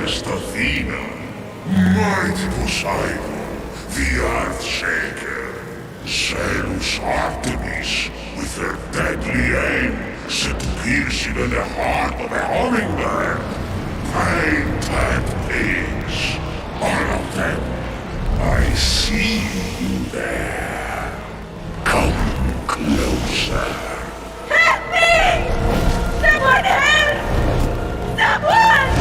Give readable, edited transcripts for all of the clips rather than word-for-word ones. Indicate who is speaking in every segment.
Speaker 1: goddessest Athena, mighty Poseidon, the Earthshaker, Zeus Artemis, with her deadly aim set to pierce even the heart of a hummingbird, painted pigs, all of them. I see you there. Come closer.
Speaker 2: Help me! Someone help! Someone!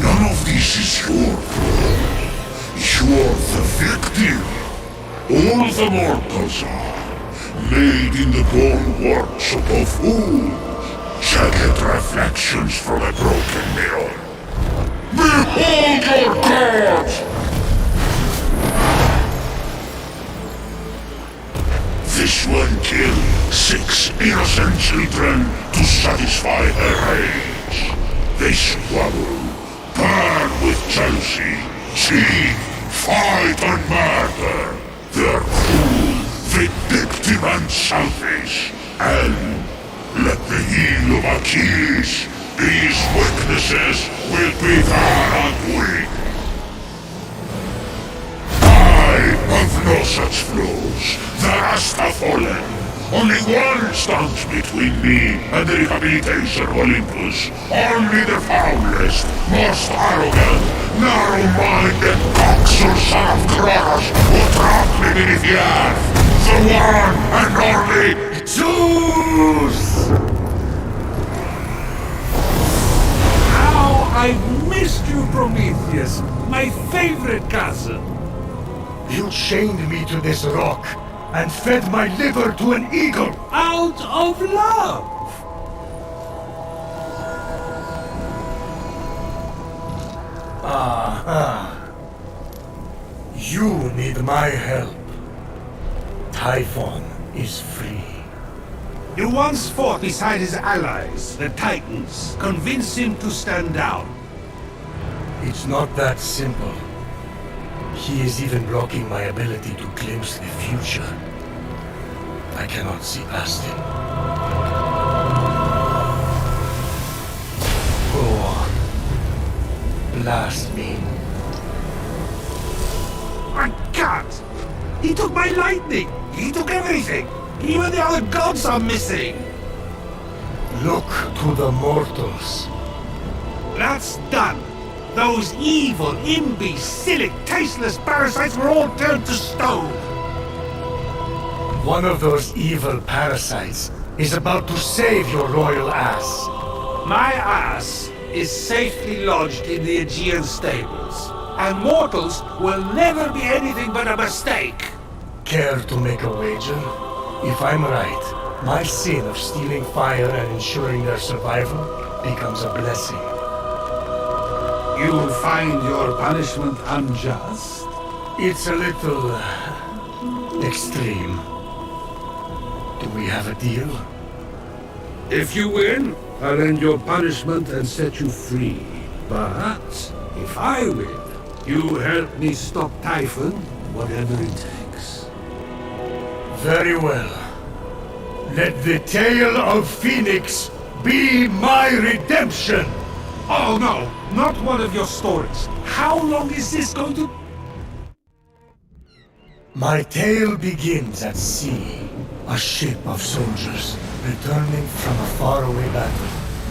Speaker 1: None of this is your fault. You're the victim. All the mortals are, made in the born workshop of fools, jagged reflections from a broken mirror. Behold your god! This one killed 6 innocent children to satisfy her rage. They squabble, burn with jealousy, cheat, fight and murder. They're cruel, vindictive and selfish. And let the heel of Achilles, these weaknesses will be there and weak. I have no such flaws. The rest have fallen. Only one stands between me and the rehabilitation of Olympus. Only the foulest, most arrogant, narrow-minded coxer son of Kronos who trapped me beneath the earth. The one and only Zeus!
Speaker 3: How I've missed you, Prometheus, my favorite cousin.
Speaker 4: You chained me to this rock and fed my liver to an eagle!
Speaker 3: Out of love!
Speaker 4: Aha! You need my help. Typhon is free.
Speaker 3: You once fought beside his allies, the Titans. Convince him to stand down.
Speaker 4: It's not that simple. He is even blocking my ability to glimpse the future. I cannot see past him. Go on. Blast me.
Speaker 3: I can't! He took my lightning! He took everything! Even the other gods are missing!
Speaker 4: Look to the mortals.
Speaker 3: That's done! Those evil, imbecilic, tasteless parasites were all turned to stone!
Speaker 4: One of those evil parasites is about to save your royal ass.
Speaker 3: My ass is safely lodged in the Aegean stables, and mortals will never be anything but a mistake!
Speaker 4: Care to make a wager? If I'm right, my sin of stealing fire and ensuring their survival becomes a blessing.
Speaker 3: You find your punishment unjust?
Speaker 4: It's a little extreme. Do we have a deal?
Speaker 3: If you win, I'll end your punishment and set you free. But if I win, you help me stop Typhon, whatever it takes.
Speaker 4: Very well. Let the tale of Fenyx be my redemption!
Speaker 3: Oh no, not one of your stories. How long is this going to...
Speaker 4: My tale begins at sea. A ship of soldiers returning from a faraway battle.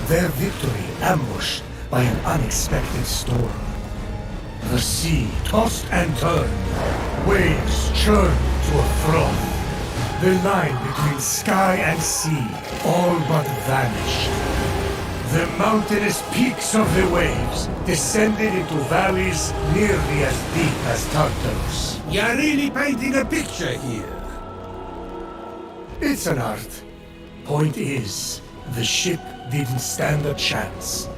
Speaker 4: Their victory ambushed by an unexpected storm. The sea tossed and turned. Waves churned to a froth. The line between sky and sea all but vanished. The mountainous peaks of the waves descended into valleys nearly as deep as Tartarus.
Speaker 3: You're really painting a picture here.
Speaker 4: It's an art. Point is, the ship didn't stand a chance.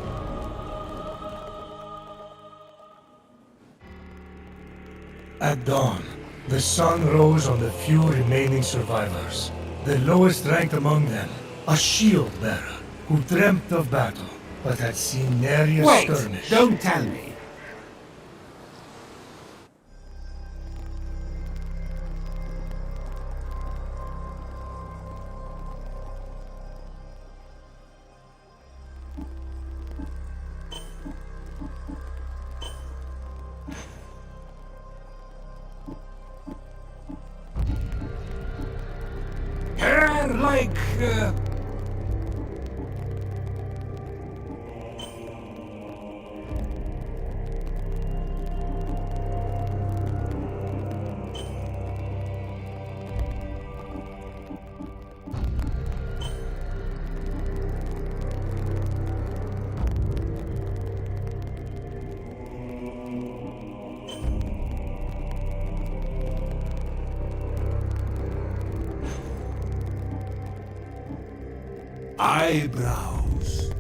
Speaker 4: At dawn, the sun rose on the few remaining survivors. The lowest ranked among them, a shield bearer, who dreamt of battle, but had seen nary a skirmish.
Speaker 3: Don't tell me. Hair like... eyebrows.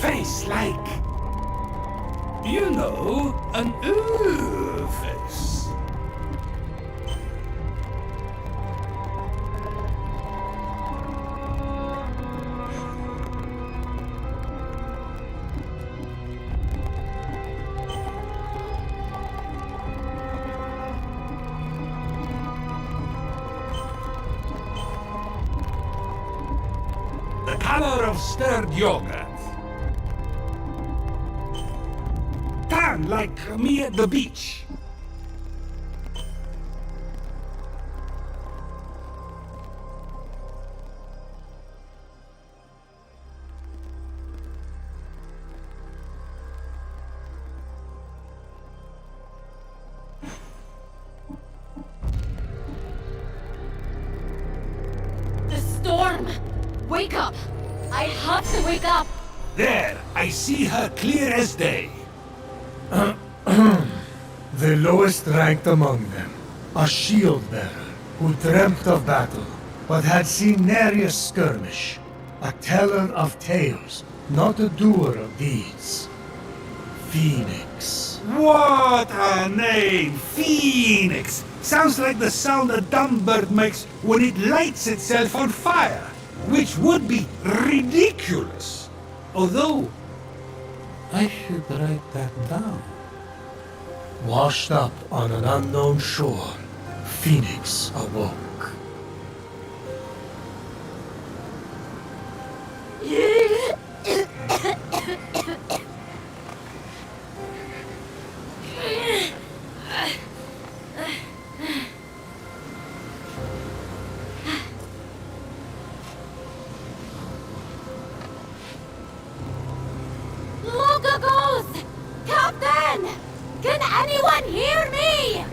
Speaker 3: Face like, you know, an face. The color of stirred yogurt. Tan like me at the beach.
Speaker 2: The storm! Wake up! I have to wake up!
Speaker 3: There, I see her clear as day.
Speaker 4: The lowest ranked among them, a shield bearer who dreamt of battle, but had seen nary a skirmish. A teller of tales, not a doer of deeds. Fenyx.
Speaker 3: What a name! Phoenix! Sounds like the sound a dumb bird makes when it lights itself on fire, which would be ridiculous. Although, I should write that down.
Speaker 4: Washed up on an unknown shore, Fenyx awoke.
Speaker 2: Look a ghost! Captain! Can anyone hear me?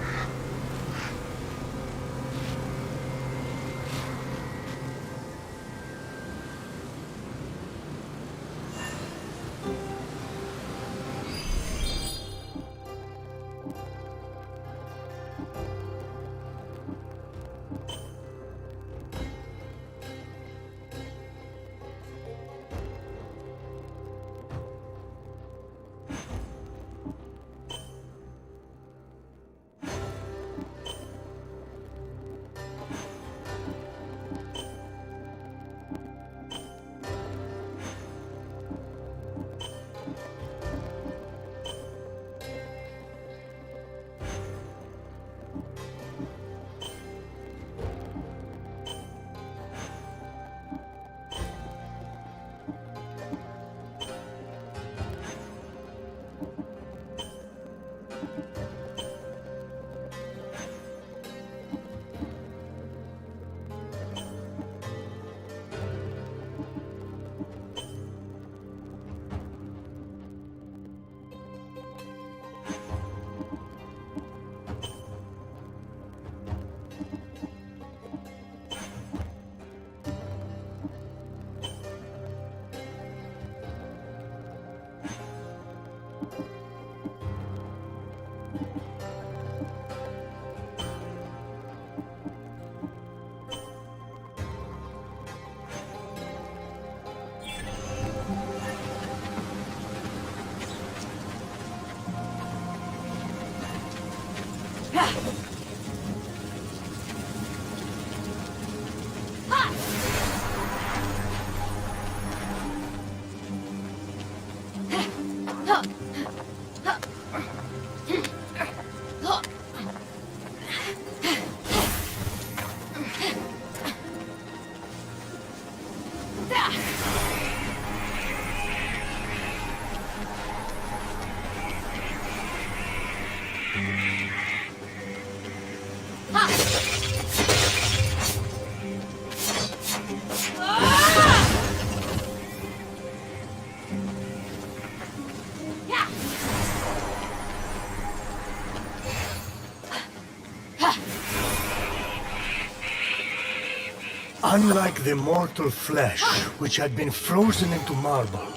Speaker 4: Unlike the mortal flesh, which had been frozen into marble,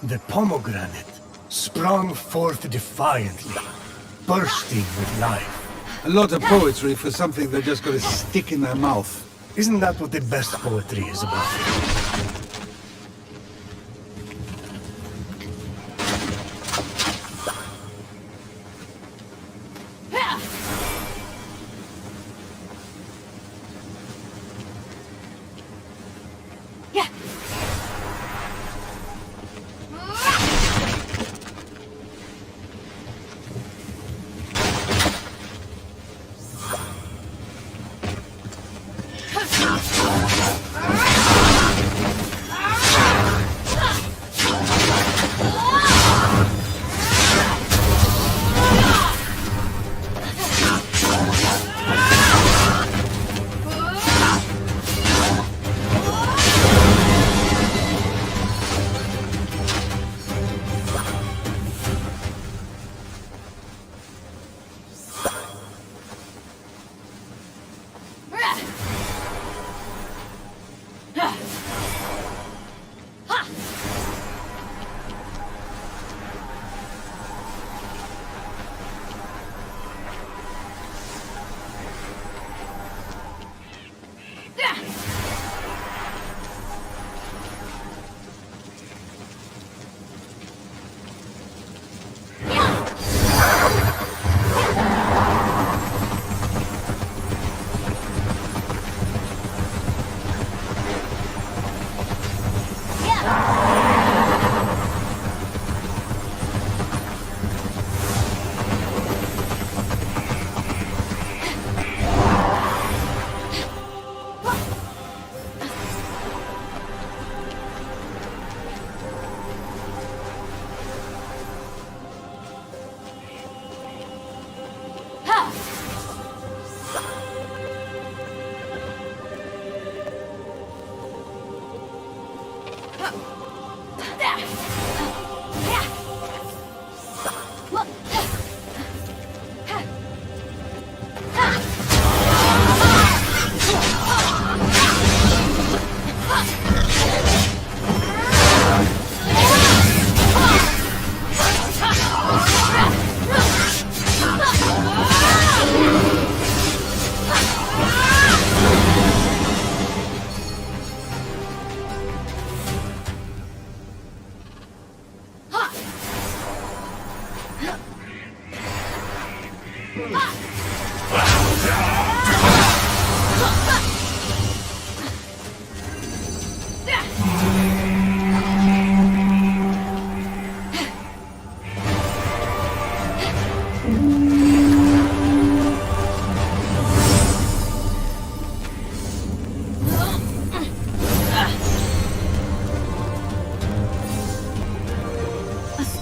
Speaker 4: the pomegranate sprung forth defiantly, bursting with life.
Speaker 3: A lot of poetry for something they're just gonna stick in their mouth.
Speaker 4: Isn't that what the best poetry is about?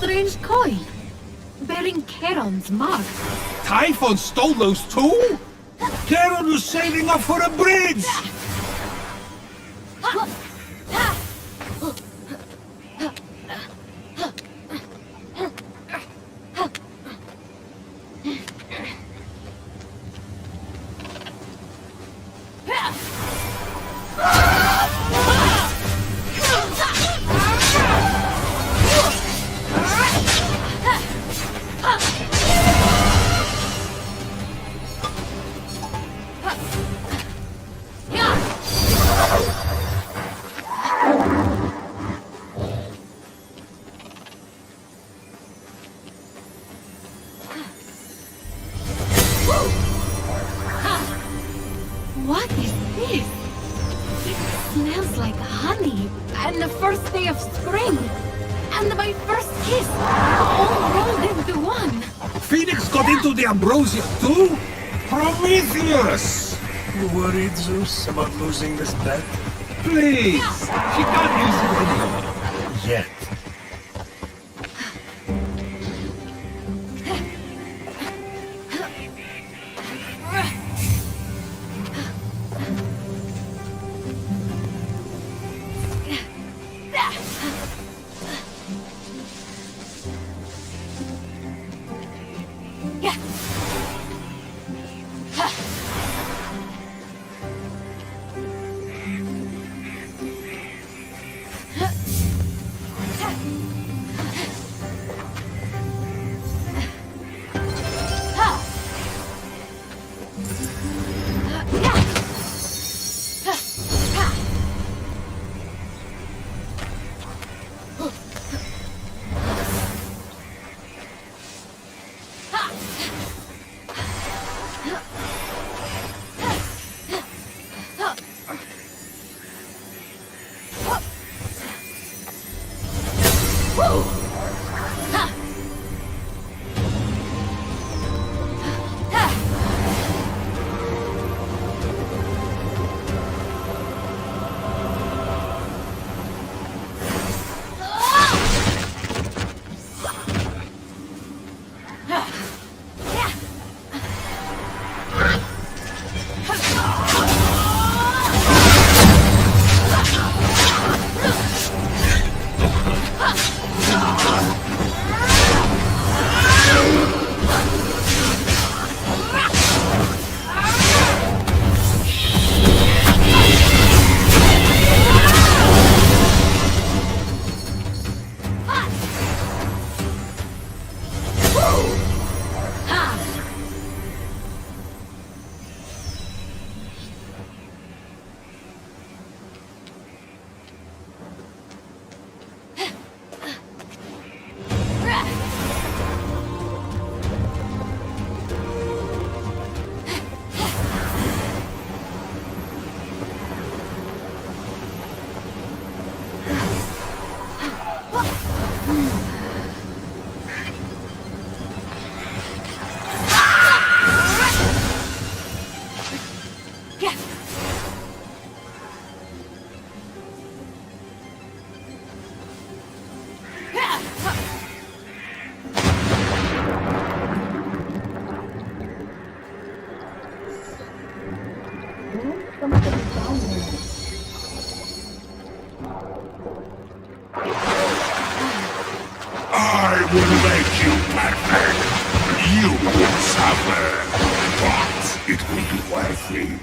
Speaker 2: Strange coin, bearing Charon's mark.
Speaker 3: Typhon stole those too? Charon was saving up for a bridge!
Speaker 2: What is this? It smells like honey, and the first day of spring, and my first kiss, all rolled into one.
Speaker 3: Fenyx got into the ambrosia too? Prometheus!
Speaker 4: You worried, Zeus, about losing this bet?
Speaker 3: Please! She can't use it anymore.
Speaker 4: Yet.
Speaker 1: I will make you perfect. You will suffer, but it will be worth it.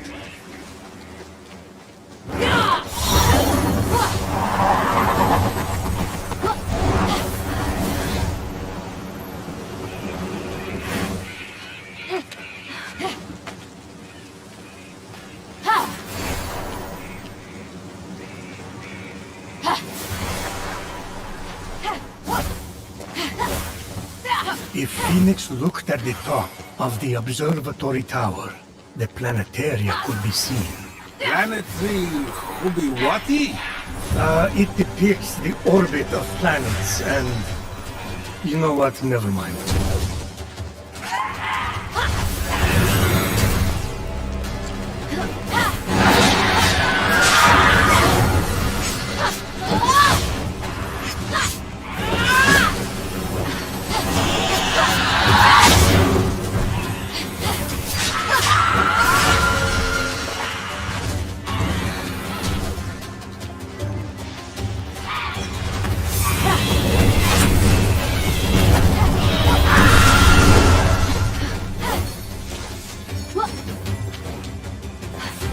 Speaker 4: If Fenyx looked at the top of the observatory tower, the planetaria could be seen.
Speaker 5: Planetary Hubiwati?
Speaker 4: It depicts the orbit of planets and... You know what? Never mind.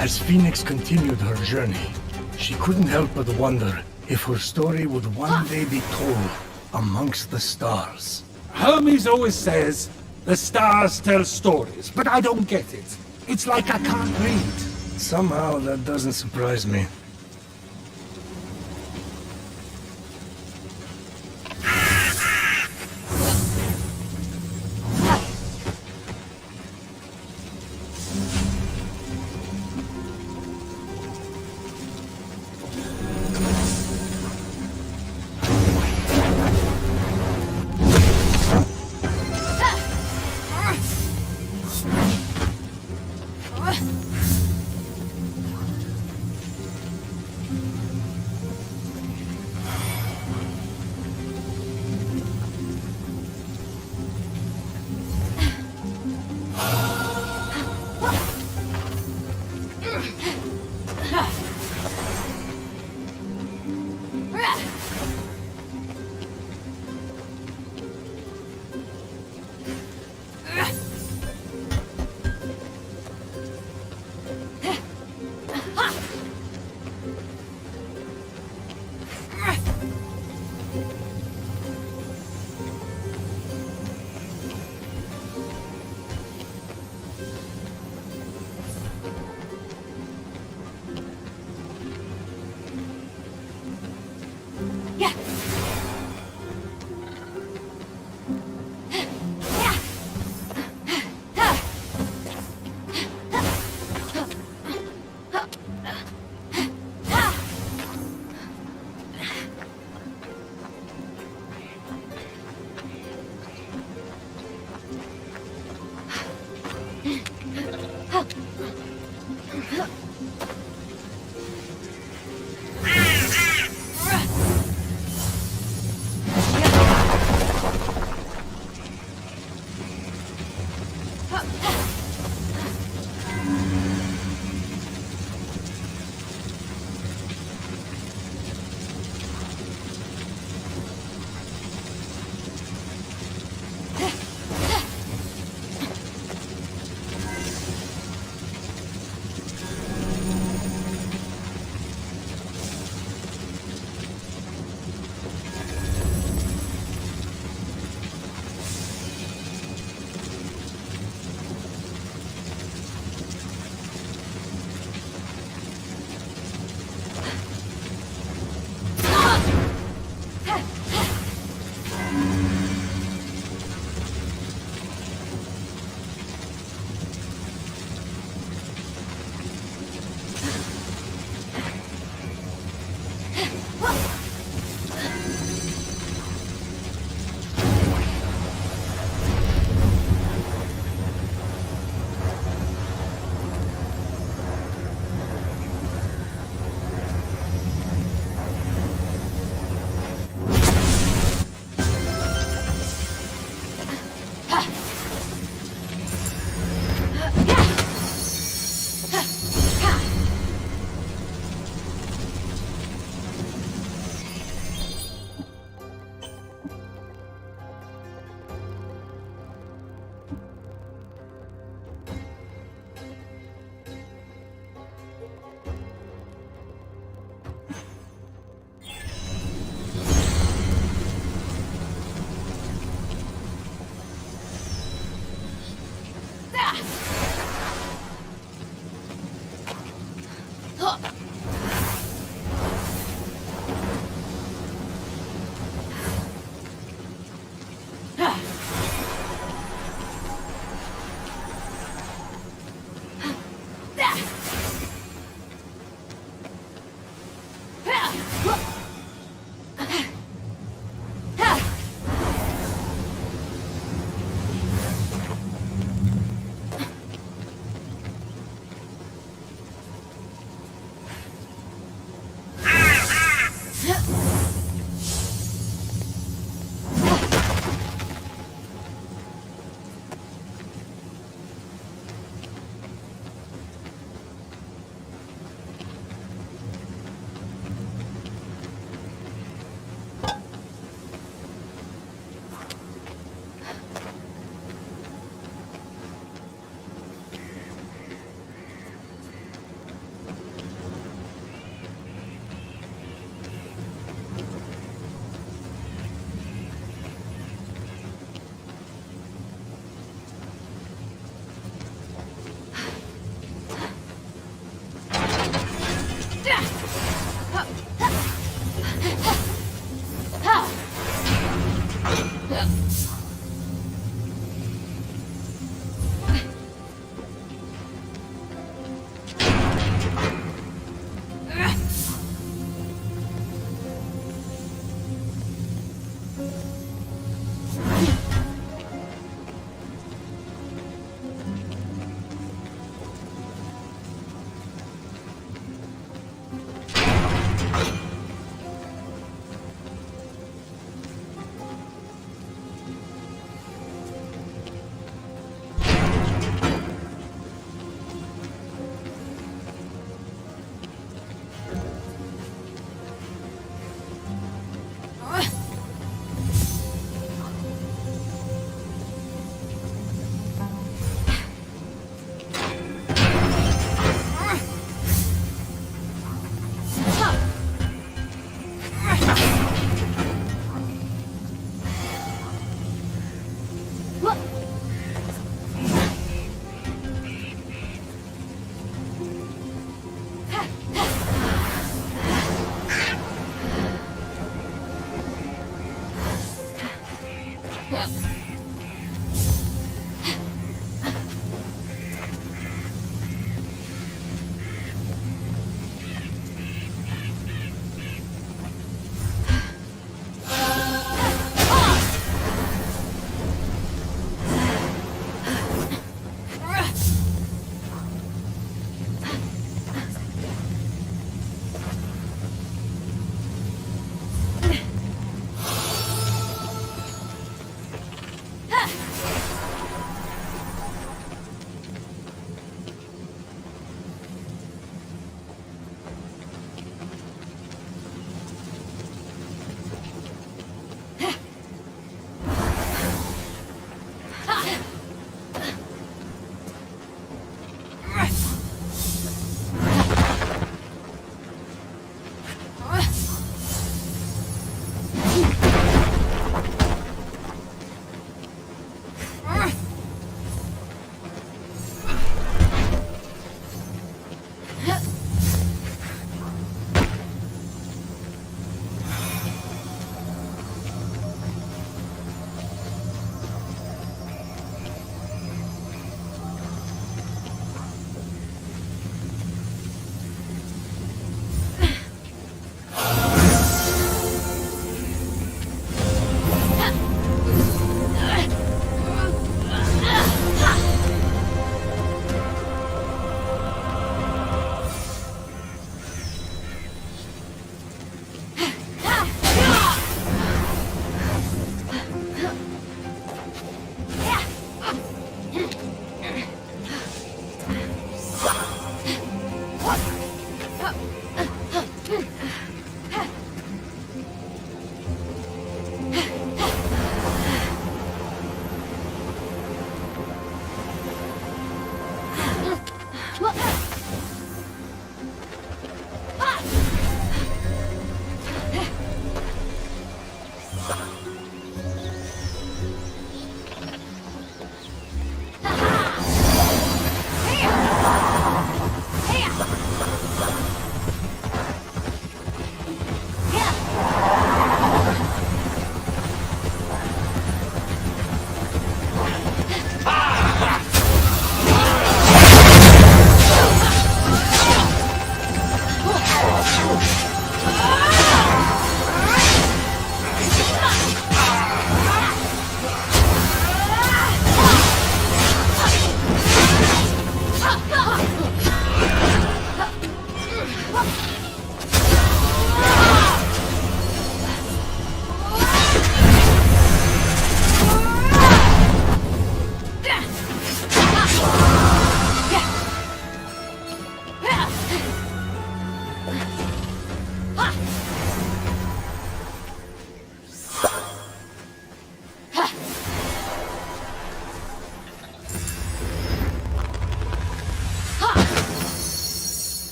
Speaker 4: As Fenyx continued her journey, she couldn't help but wonder if her story would one day be told amongst the stars.
Speaker 3: Hermes always says, the stars tell stories, but I don't get it. It's like I can't read.
Speaker 4: Somehow that doesn't surprise me.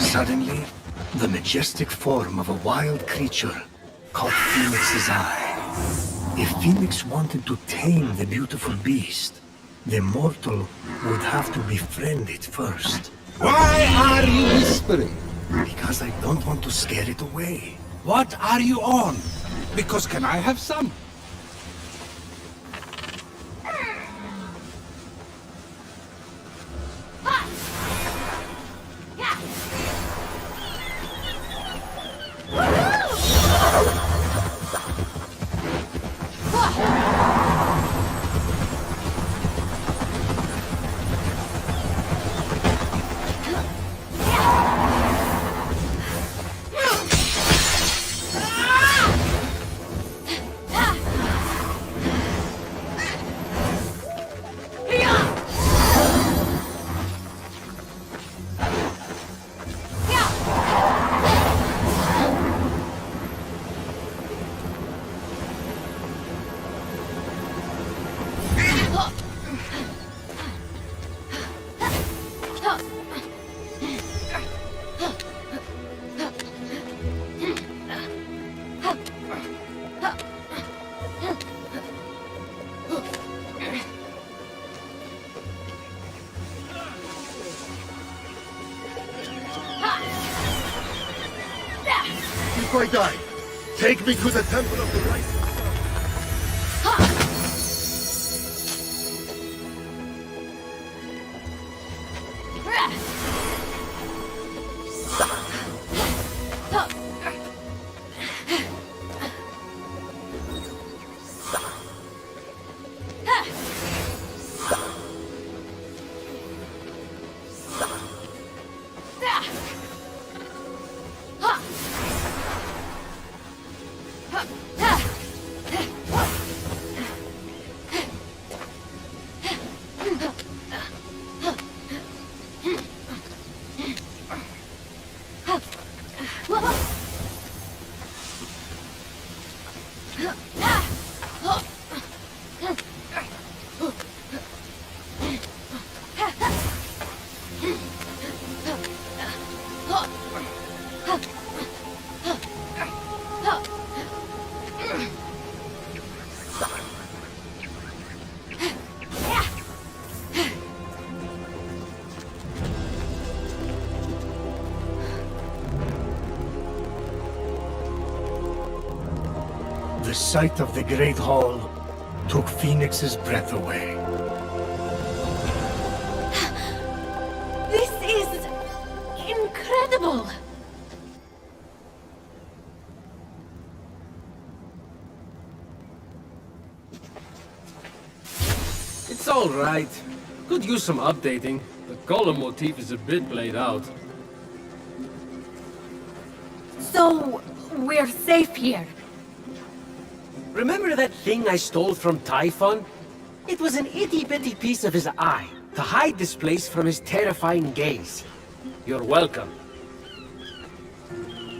Speaker 4: Suddenly, the majestic form of a wild creature caught Fenyx's eye. If Fenyx wanted to tame the beautiful beast, the mortal would have to befriend it first.
Speaker 5: Why are you whispering?
Speaker 4: Because I don't want to scare it away.
Speaker 5: What are you on? Because can I have some?
Speaker 6: If I die, take me to the Temple of the Rising Sun.
Speaker 4: The sight of the Great Hall took Fenyx's breath away.
Speaker 2: This is incredible!
Speaker 7: It's all right. Could use some updating. The column motif is a bit played out.
Speaker 2: So, we're safe here.
Speaker 8: Remember that thing I stole from Typhon? It was an itty-bitty piece of his eye, to hide this place from his terrifying gaze. You're welcome.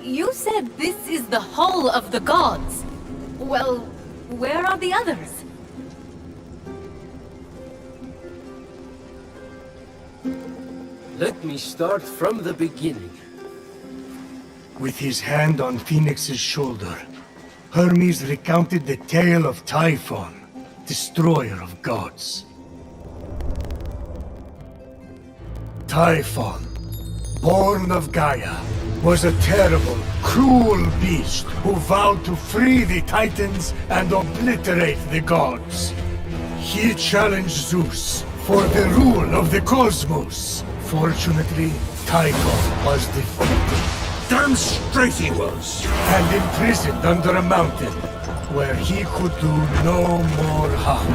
Speaker 2: You said this is the Hall of the Gods. Well, where are the others?
Speaker 7: Let me start from the beginning.
Speaker 4: With his hand on Fenyx's shoulder, Hermes recounted the tale of Typhon, destroyer of gods. Typhon, born of Gaia, was a terrible, cruel beast who vowed to free the Titans and obliterate the gods. He challenged Zeus for the rule of the cosmos. Fortunately, Typhon was defeated.
Speaker 5: Damn straight he was.
Speaker 4: And imprisoned under a mountain, where he could do no more harm.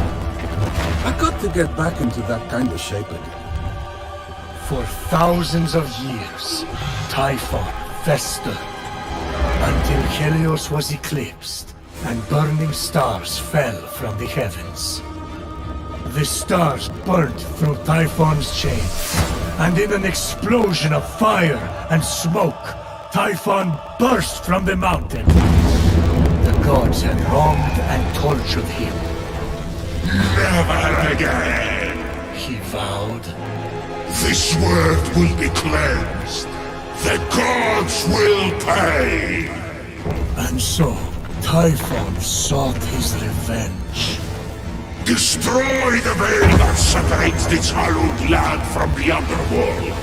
Speaker 5: I got to get back into that kind of shape again.
Speaker 4: For thousands of years, Typhon festered, until Helios was eclipsed, and burning stars fell from the heavens. The stars burnt through Typhon's chains, and in an explosion of fire and smoke, Typhon burst from the mountain. The gods had wronged and tortured him.
Speaker 1: Never again!
Speaker 4: He vowed.
Speaker 1: This world will be cleansed. The gods will pay!
Speaker 4: And so, Typhon sought his revenge.
Speaker 1: Destroy the veil that separates this hallowed land from the underworld.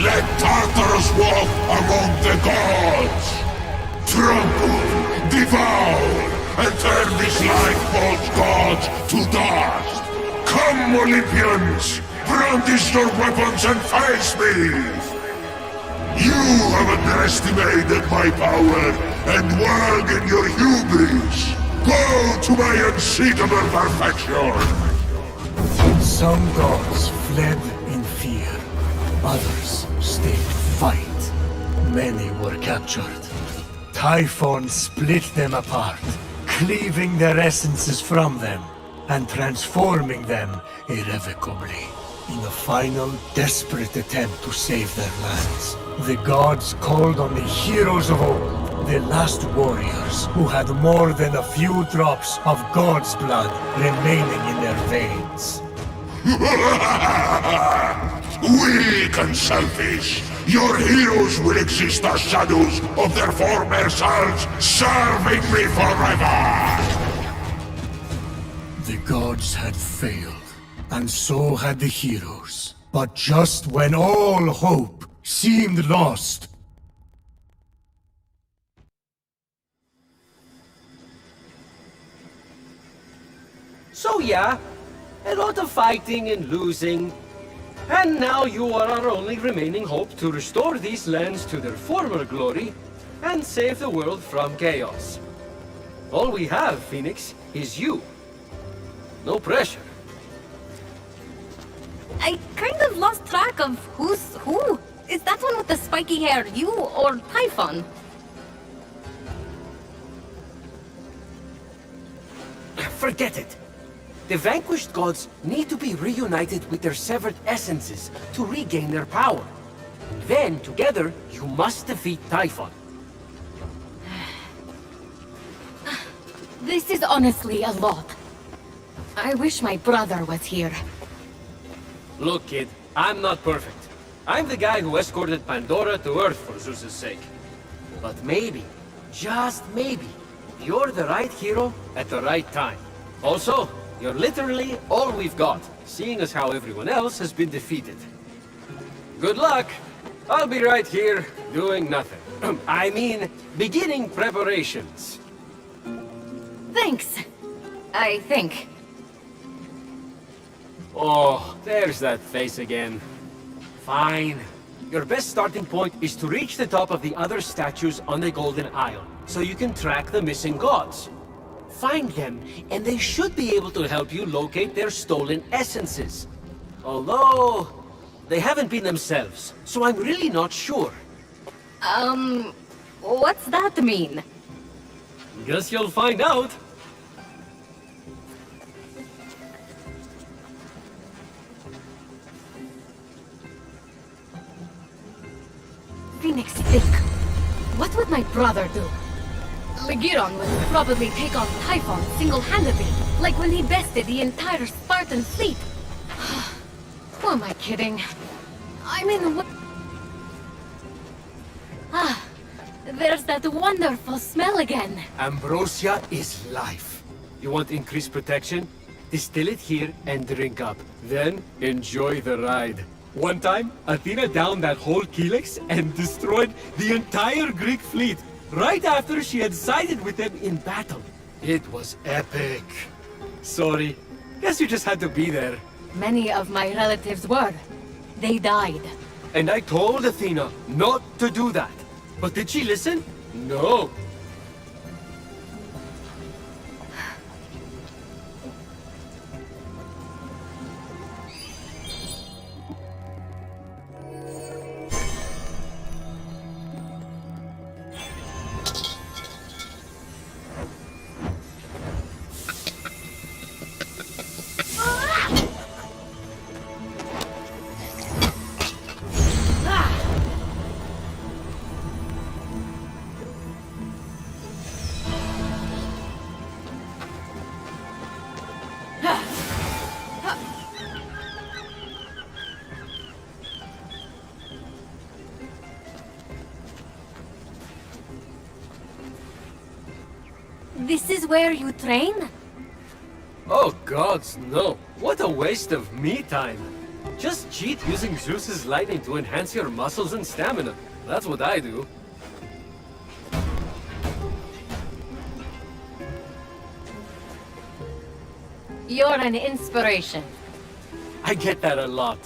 Speaker 1: Let Tartarus walk among the gods. Trample, devour, and turn this life-forged gods to dust. Come, Olympians! Brandish your weapons and face me! You have underestimated my power and wallowed in your hubris. Go to my unseekable perfection!
Speaker 4: Some gods fled in fear. Others stayed to fight. Many were captured. Typhon split them apart, cleaving their essences from them and transforming them irrevocably. In a final, desperate attempt to save their lands, the gods called on the heroes of old, the last warriors who had more than a few drops of God's blood remaining in their veins.
Speaker 1: Weak and selfish, your heroes will exist as shadows of their former selves, serving me forever!
Speaker 4: The gods had failed, and so had the heroes. But just when all hope seemed lost,
Speaker 8: So yeah, a lot of fighting and losing. And now you are our only remaining hope to restore these lands to their former glory and save the world from chaos. All we have, Fenyx, is you. No pressure.
Speaker 2: I kind of lost track of who's who. Is that one with the spiky hair you or Typhon?
Speaker 8: Forget it. The vanquished gods need to be reunited with their severed essences to regain their power. Then, together, you must defeat Typhon.
Speaker 2: This is honestly a lot. I wish my brother was here.
Speaker 7: Look, kid, I'm not perfect. I'm the guy who escorted Pandora to Earth for Zeus's sake.
Speaker 8: But maybe, just maybe, you're the right hero at the right time.
Speaker 7: Also, you're literally all we've got, seeing as how everyone else has been defeated. Good luck! I'll be right here, doing nothing. I mean, beginning preparations.
Speaker 2: Thanks. I think.
Speaker 7: Oh, there's that face again.
Speaker 8: Fine. Your best starting point is to reach the top of the other statues on the Golden Isle, so you can track the missing gods. Find them, and they should be able to help you locate their stolen essences. Although, they haven't been themselves, so I'm really not sure.
Speaker 2: What's that mean?
Speaker 7: Guess you'll find out.
Speaker 2: Fenyx, think. What would my brother do? Legiron would probably take on Typhon single-handedly, like when he bested the entire Spartan fleet. Who am I kidding? I mean, there's that wonderful smell again.
Speaker 8: Ambrosia is life.
Speaker 7: You want increased protection? Distill it here and drink up. Then, enjoy the ride. One time, Athena downed that whole Helix and destroyed the entire Greek fleet, right after she had sided with them in battle. It was epic. Sorry. Guess you just had to be there.
Speaker 2: Many of my relatives were. They died.
Speaker 7: And I told Athena not to do that. But did she listen? No.
Speaker 2: This is where you train?
Speaker 7: Oh gods, no. What a waste of me time. Just cheat using Zeus's lightning to enhance your muscles and stamina. That's what I do.
Speaker 2: You're an inspiration.
Speaker 7: I get that a lot.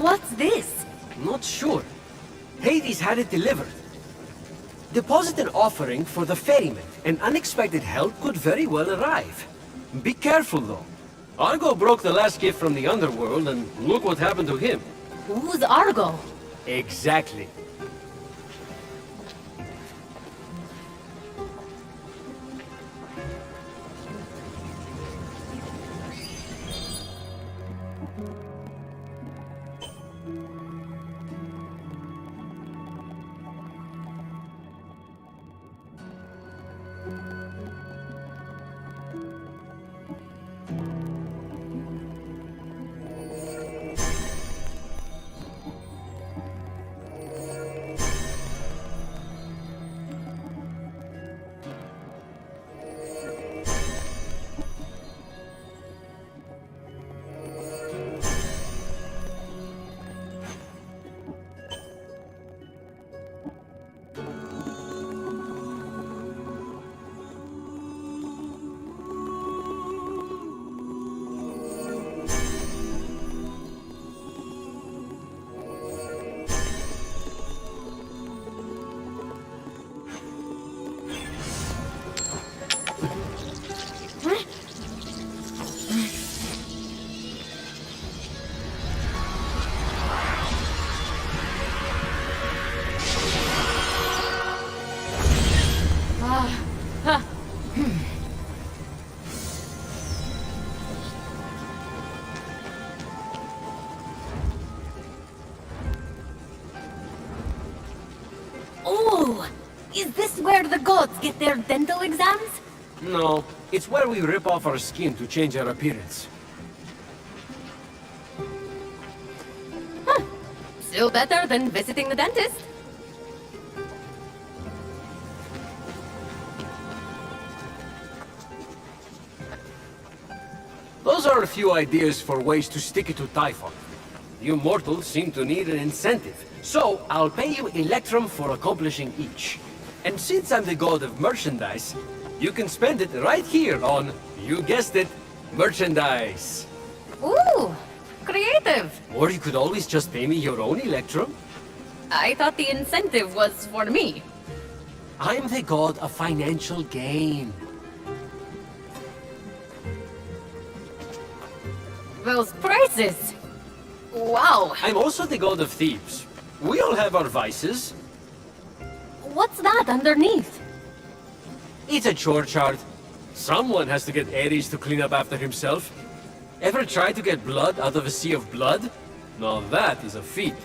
Speaker 2: What's this?
Speaker 7: Not sure. Hades had it delivered. Deposit an offering for the ferryman, and unexpected help could very well arrive. Be careful, though. Argo broke the last gift from the underworld, and look what happened to him.
Speaker 2: Who's Argo?
Speaker 7: Exactly.
Speaker 2: Oh! Is this where the gods get their dental exams?
Speaker 7: No, it's where we rip off our skin to change our appearance.
Speaker 2: Still better than visiting the dentist.
Speaker 7: Those are a few ideas for ways to stick it to Typhon. You mortals seem to need an incentive, so I'll pay you Electrum for accomplishing each. And since I'm the god of merchandise, you can spend it right here on, you guessed it, merchandise.
Speaker 2: Ooh! Creative!
Speaker 7: Or you could always just pay me your own Electrum.
Speaker 2: I thought the incentive was for me.
Speaker 7: I'm the god of financial gain.
Speaker 2: Those prices! Wow!
Speaker 7: I'm also the god of thieves. We all have our vices.
Speaker 2: What's that underneath?
Speaker 7: It's a chore chart. Someone has to get Ares to clean up after himself. Ever try to get blood out of a sea of blood? Now that is a feat.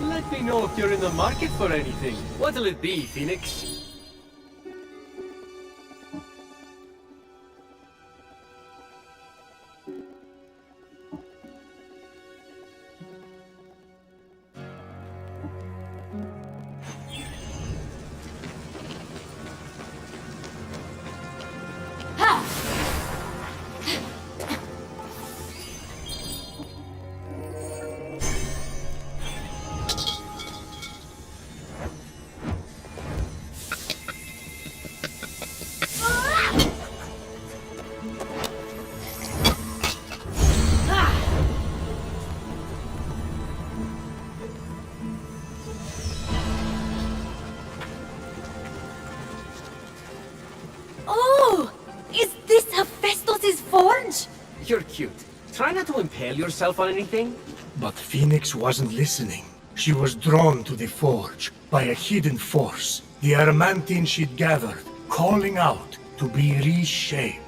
Speaker 7: Let me know if you're in the market for anything. What'll it be, Fenyx?
Speaker 8: cute. Try not to impale yourself on anything.
Speaker 4: But Fenyx wasn't listening. She was drawn to the forge by a hidden force, the adamantine she'd gathered, calling out to be reshaped.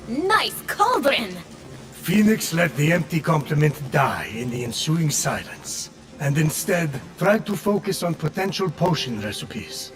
Speaker 2: Nice cauldron!
Speaker 4: Fenyx let the empty compliment die in the ensuing silence, and instead tried to focus on potential potion recipes.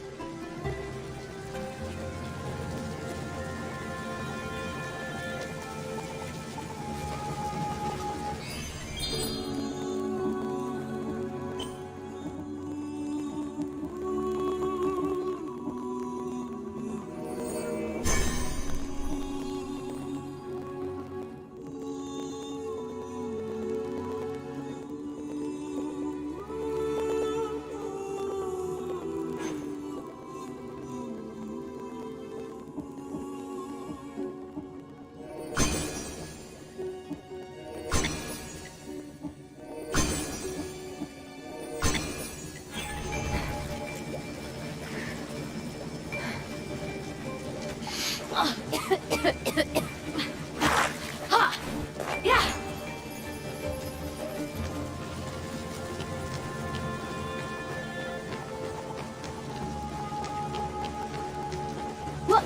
Speaker 2: Yeah! What?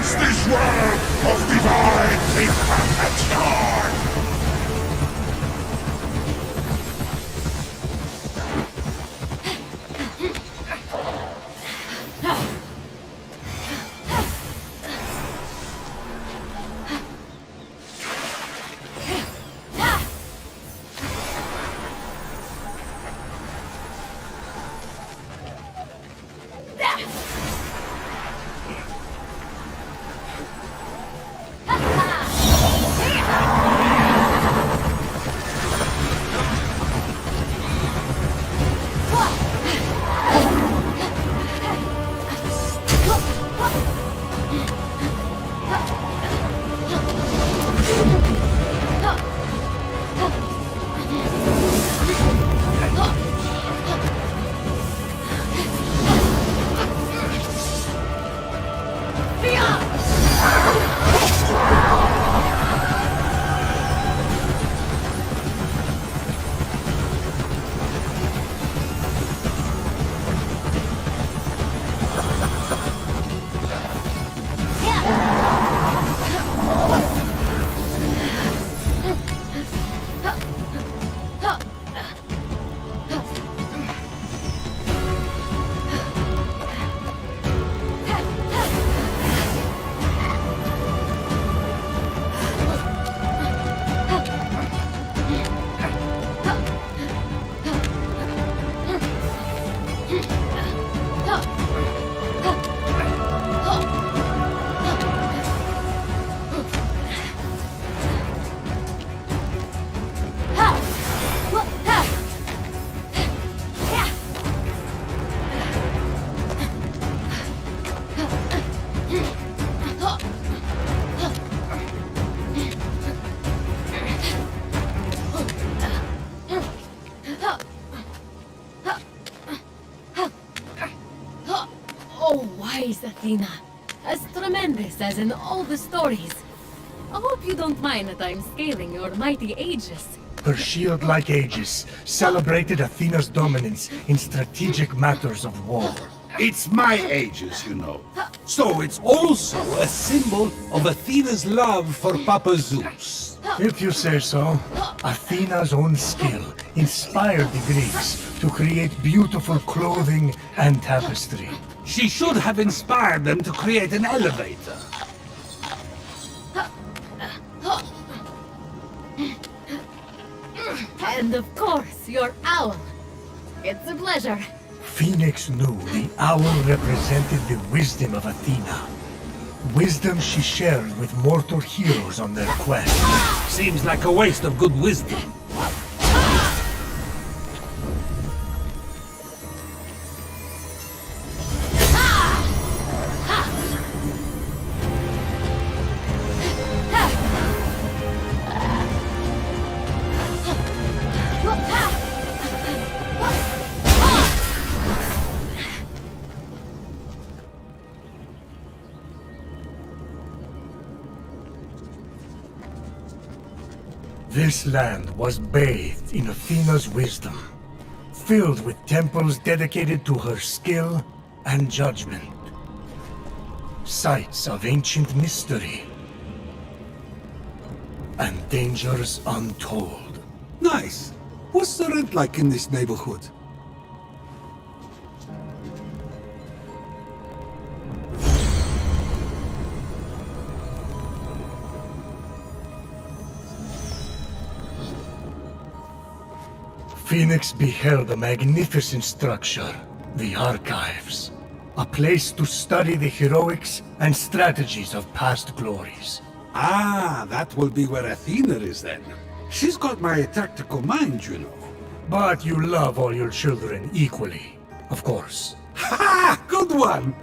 Speaker 1: against this world of divine imperfection!
Speaker 2: Oh, wise Athena. As tremendous as in all the stories. I hope you don't mind that I'm scaling your mighty Aegis.
Speaker 4: Her shield-like Aegis celebrated Athena's dominance in strategic matters of war.
Speaker 5: It's my Aegis, you know. So it's also a symbol of Athena's love for Papa Zeus.
Speaker 4: If you say so, Athena's own skill inspired the Greeks to create beautiful clothing and tapestry.
Speaker 5: She should have inspired them to create an elevator.
Speaker 2: And of course, your owl. It's a pleasure.
Speaker 4: Fenyx knew the owl represented the wisdom of Athena. Wisdom she shared with mortal heroes on their quest.
Speaker 5: Seems like a waste of good wisdom.
Speaker 4: This land was bathed in Athena's wisdom, filled with temples dedicated to her skill and judgment. Sites of ancient mystery and dangers untold.
Speaker 5: Nice. What's the rent like in this neighborhood?
Speaker 4: Fenyx beheld a magnificent structure, the Archives. A place to study the heroics and strategies of past glories.
Speaker 5: Ah, that will be where Athena is then. She's got my tactical mind, you know.
Speaker 4: But you love all your children equally, of course.
Speaker 5: Ha! Good one!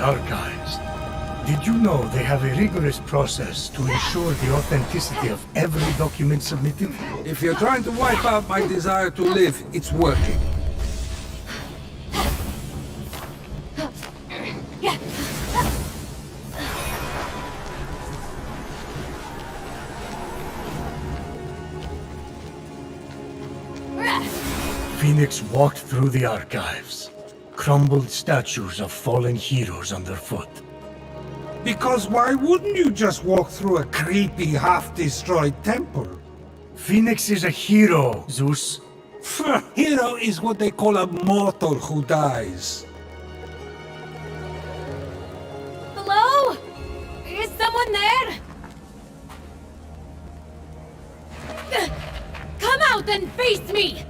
Speaker 4: archives. Did you know they have a rigorous process to ensure the authenticity of every document submitted?
Speaker 3: If you're trying to wipe out my desire to live, it's working.
Speaker 4: Fenyx walked through the archives. Crumbled statues of fallen heroes underfoot.
Speaker 3: Because why wouldn't you just walk through a creepy, half-destroyed temple?
Speaker 4: Fenyx is a hero, Zeus.
Speaker 3: Hero is what they call a mortal who dies.
Speaker 2: Hello? Is someone there? Come out and face me!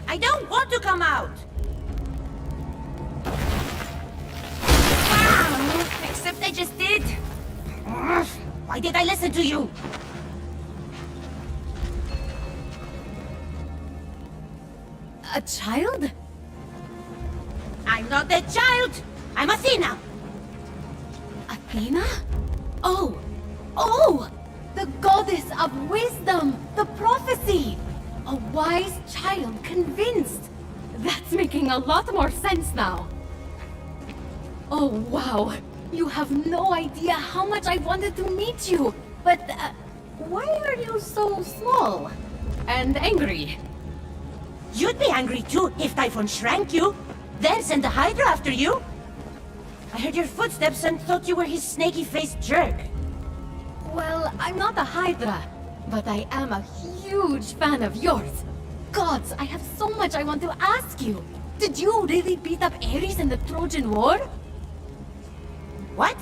Speaker 9: I don't want to come out! Except I just did! Why did I listen to you?
Speaker 2: A child?
Speaker 9: I'm not a child! I'm Athena!
Speaker 2: Athena? Oh! Oh! The goddess of wisdom! The prophecy! A wise child convinced! That's making a lot more sense now. Oh, wow! You have no idea how much I wanted to meet you! But, why are you so small? And angry?
Speaker 9: You'd be angry too if Typhon shrank you, then send the Hydra after you. I heard your footsteps and thought you were his snaky-faced jerk.
Speaker 2: Well, I'm not a Hydra, but I am a huge fan of yours. Gods, I have so much I want to ask you. Did you really beat up Ares in the Trojan War?
Speaker 9: What?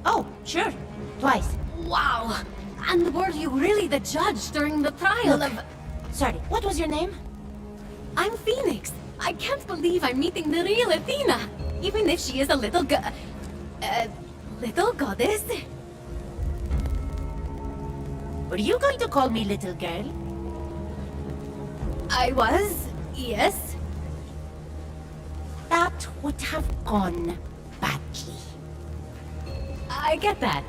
Speaker 9: Oh, sure. Twice.
Speaker 2: Wow! And were you really the judge during the trial of...
Speaker 9: Sorry, what was your name?
Speaker 2: I'm Fenyx. I can't believe I'm meeting the real Athena, even if she is a little little goddess.
Speaker 9: Were you going to call me little girl?
Speaker 2: I was, yes.
Speaker 9: That would have gone badly.
Speaker 2: I get that.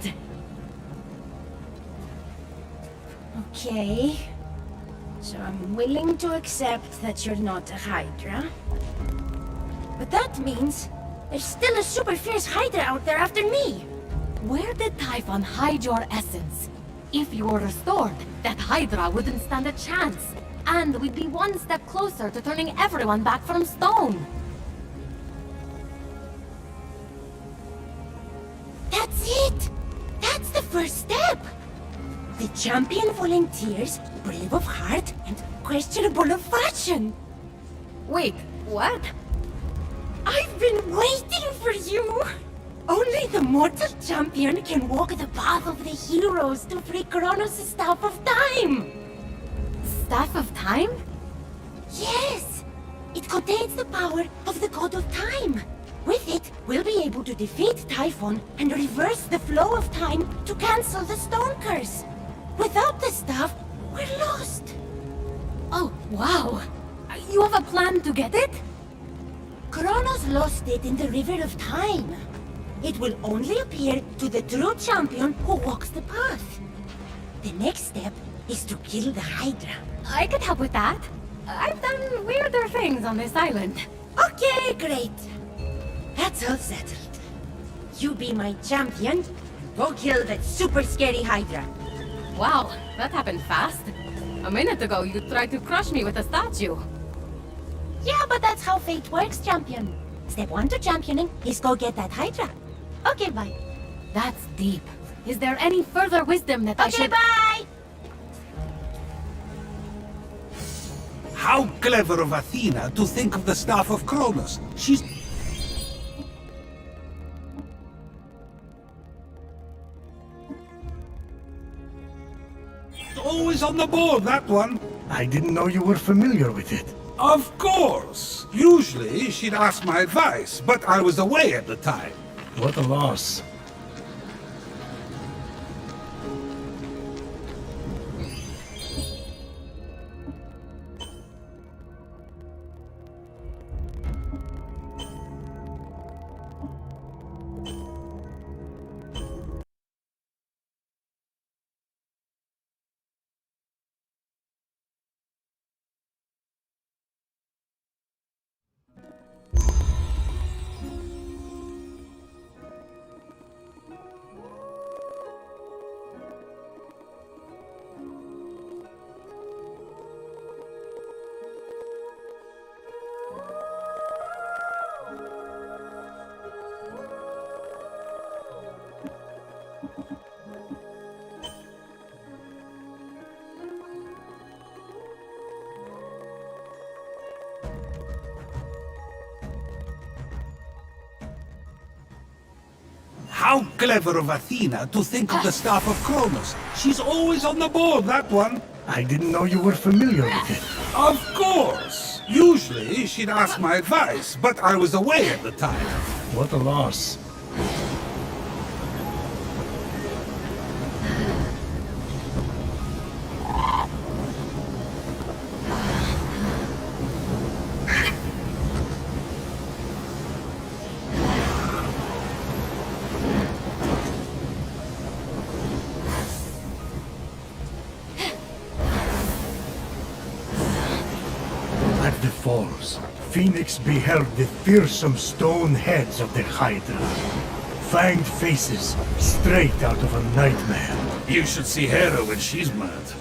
Speaker 9: Okay. So I'm willing to accept that you're not a Hydra. But that means there's still a super fierce Hydra out there after me.
Speaker 2: Where did Typhon hide your essence? If you were restored, that Hydra wouldn't stand a chance. And we'd be one step closer to turning everyone back from stone.
Speaker 9: That's it! That's the first step! The champion volunteers, brave of heart and questionable of fortune.
Speaker 2: Wait, what?
Speaker 9: I've been waiting for you! Only the mortal champion can walk the path of the heroes to free Kronos' Staff of Time!
Speaker 2: Staff of Time?
Speaker 9: Yes! It contains the power of the God of Time. With it, we'll be able to defeat Typhon and reverse the flow of time to cancel the stone curse. Without the staff, we're lost.
Speaker 2: Oh, wow. You have a plan to get it?
Speaker 9: Kronos lost it in the River of Time. It will only appear to the true champion who walks the path. The next step is to kill the Hydra.
Speaker 2: I could help with that. I've done weirder things on this island.
Speaker 9: Okay, great. That's all settled. You be my champion, and go kill that super scary Hydra.
Speaker 2: Wow, that happened fast. A minute ago, you tried to crush me with a statue.
Speaker 9: Yeah, but that's how fate works, champion. Step 1 to championing is go get that Hydra. Okay, bye.
Speaker 2: That's deep. Is there any further wisdom that I
Speaker 9: Okay,
Speaker 2: should...
Speaker 9: bye!
Speaker 3: How clever of Athena to think of the Staff of Kronos. She's... always on the ball, that one.
Speaker 4: I didn't know you were familiar with it.
Speaker 3: Of course. Usually, she'd ask my advice, but I was away at the time.
Speaker 4: What a loss.
Speaker 5: How clever of Athena to think of the staff of Cronus. She's always on the ball, that one.
Speaker 4: I didn't know you were familiar with it.
Speaker 5: Of course. Usually she'd ask my advice, but I was away at the time.
Speaker 4: What a loss. At the falls, Fenyx beheld the fearsome stone heads of the Hydra. Fanged faces, straight out of a nightmare.
Speaker 5: You should see Hera when she's mad.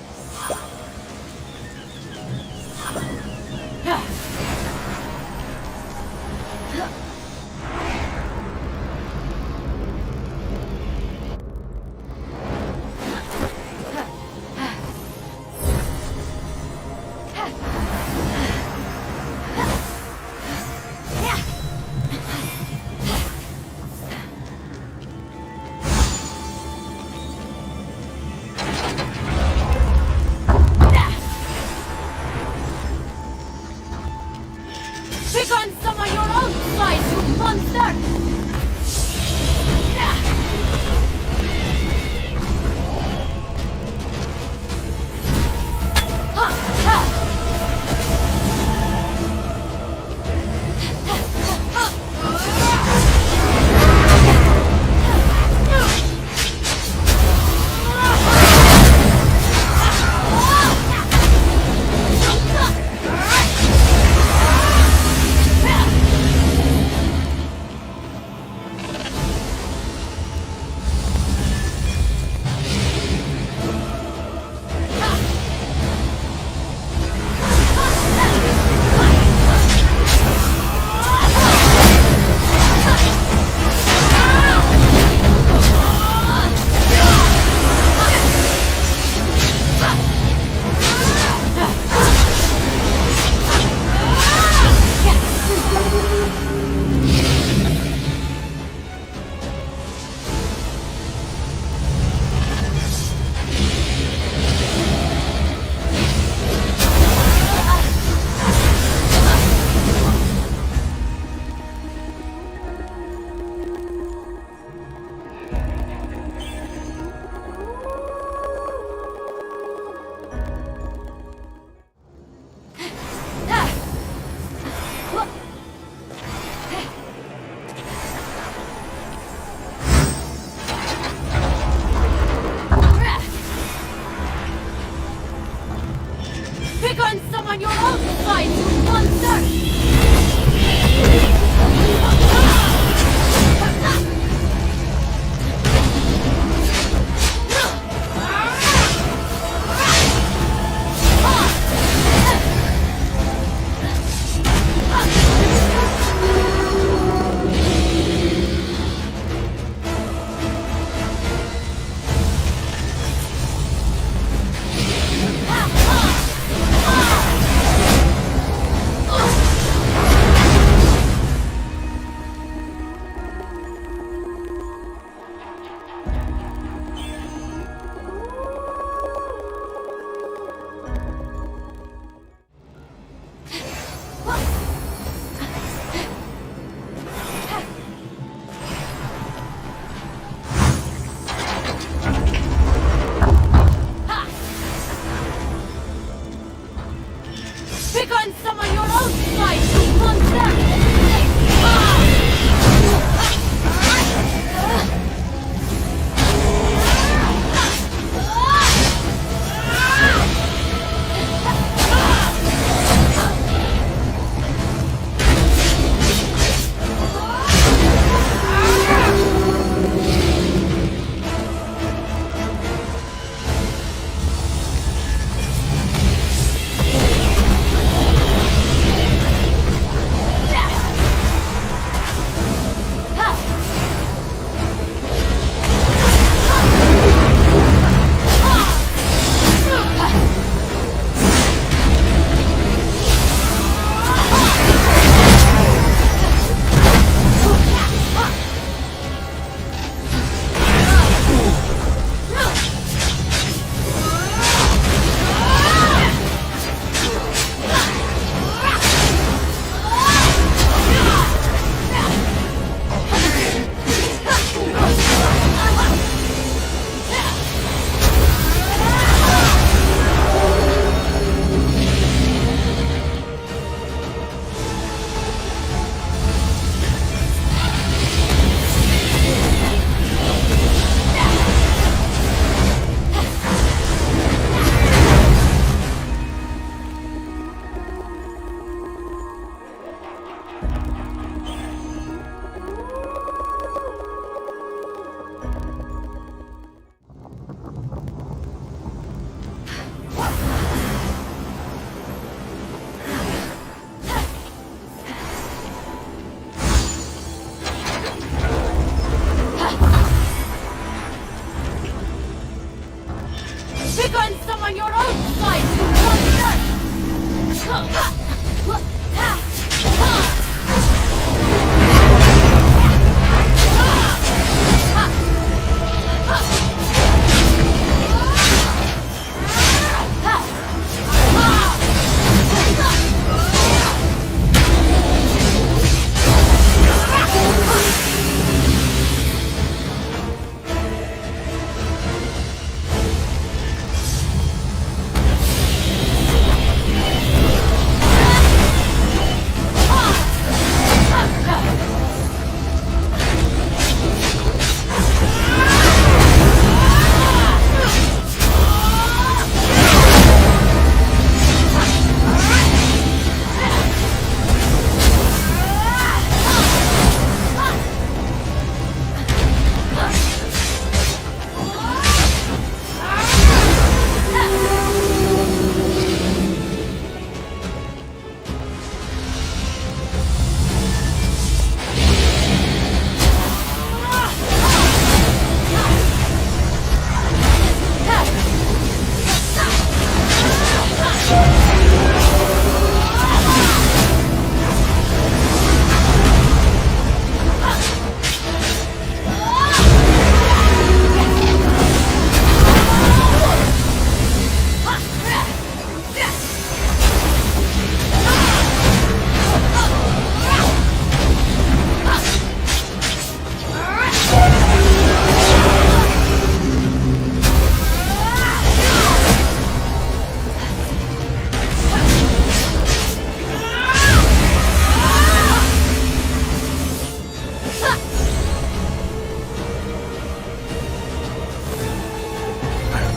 Speaker 2: Pick on someone your own size, you monster!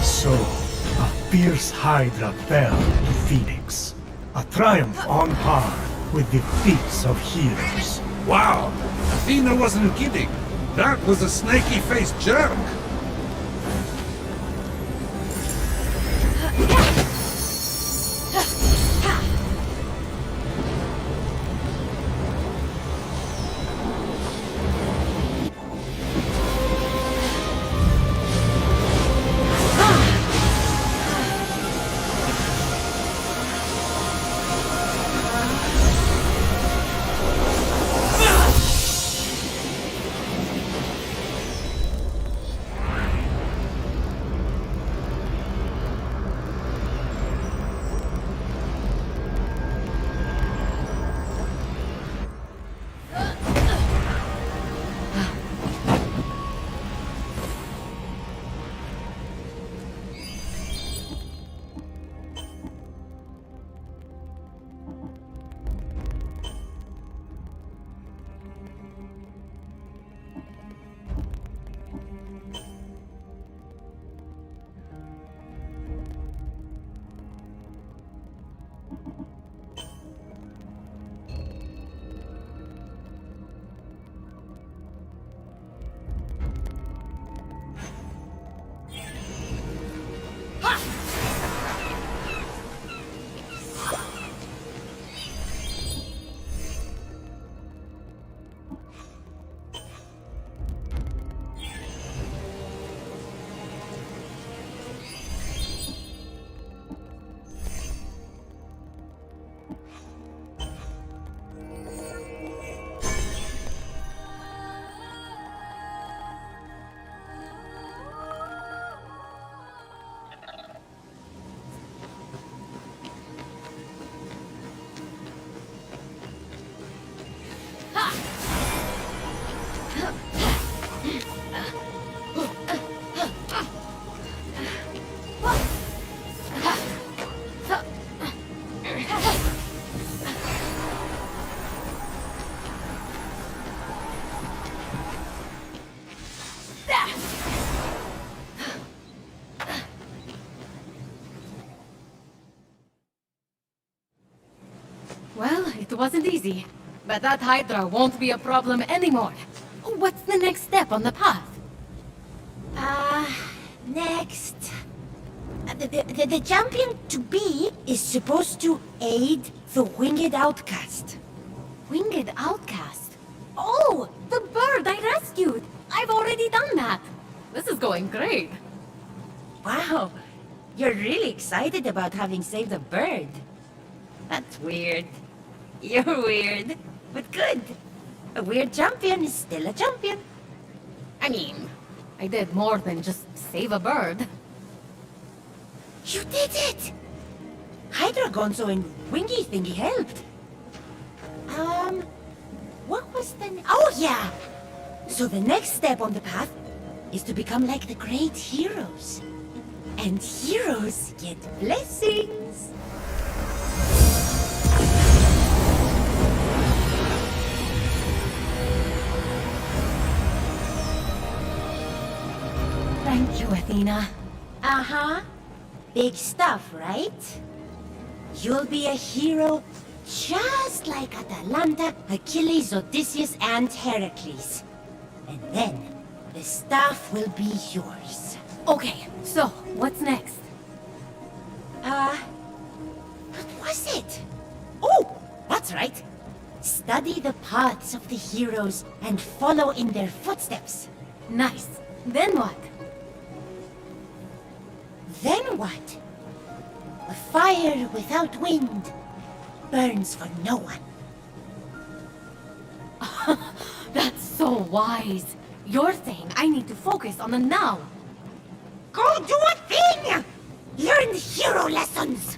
Speaker 4: So, a fierce Hydra fell to Fenyx. A triumph on par with the feats of heroes.
Speaker 3: Wow! Athena wasn't kidding. That was a snaky-faced jerk.
Speaker 2: Well, it wasn't easy, but that Hydra won't be a problem anymore. What's the next step on the path?
Speaker 9: Next. The champion to be is supposed to aid the winged outcast.
Speaker 2: Winged Outcast? Oh, the bird I rescued! I've already done that! This is going great.
Speaker 9: Wow, You're really excited about having saved a bird. That's weird. You're weird, but good. A weird champion is still a champion.
Speaker 2: I mean, I did more than just save a bird.
Speaker 9: You did it! Hydra Gonzo and Wingy Thingy helped. What was the... Oh, yeah! So the next step on the path is to become like the great heroes. And heroes get blessings.
Speaker 2: Thank you, Athena.
Speaker 9: Uh-huh. Big stuff, right? You'll be a hero just like Atalanta, Achilles, Odysseus, and Heracles. And then, the staff will be yours.
Speaker 2: Okay, so, what's next?
Speaker 9: What was it? Oh, that's right. Study the paths of the heroes and follow in their footsteps.
Speaker 2: Nice. Then what?
Speaker 9: Then what? A fire without wind burns for no one.
Speaker 2: That's so wise. You're saying I need to focus on the now.
Speaker 9: Go do a thing! Learn hero lessons!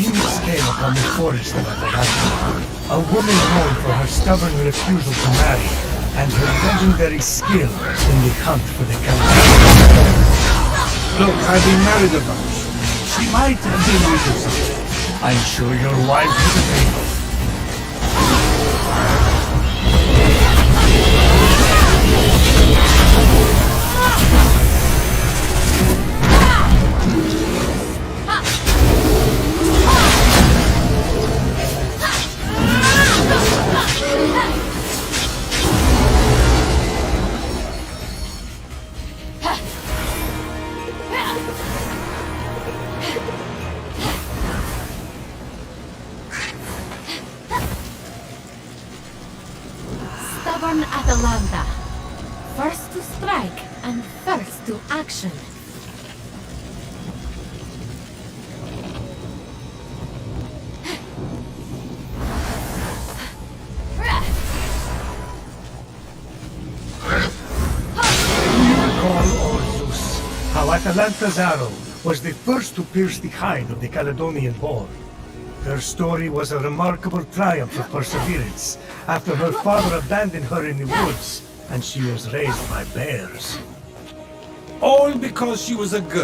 Speaker 4: Fenyx came upon the forest of Atalanta, a woman known for her stubborn refusal to marry and her legendary skill in the hunt for the country.
Speaker 3: Look, I've been married a bunch. She might have been with us.
Speaker 4: I'm sure your wife is available.
Speaker 2: Atalanta. First to strike and first to action.
Speaker 4: Recall, O Zeus, how Atalanta's arrow was the first to pierce the hide of the Caledonian boar. Her story was a remarkable triumph of perseverance after her father abandoned her in the woods and she was raised by bears.
Speaker 5: All because she was a girl.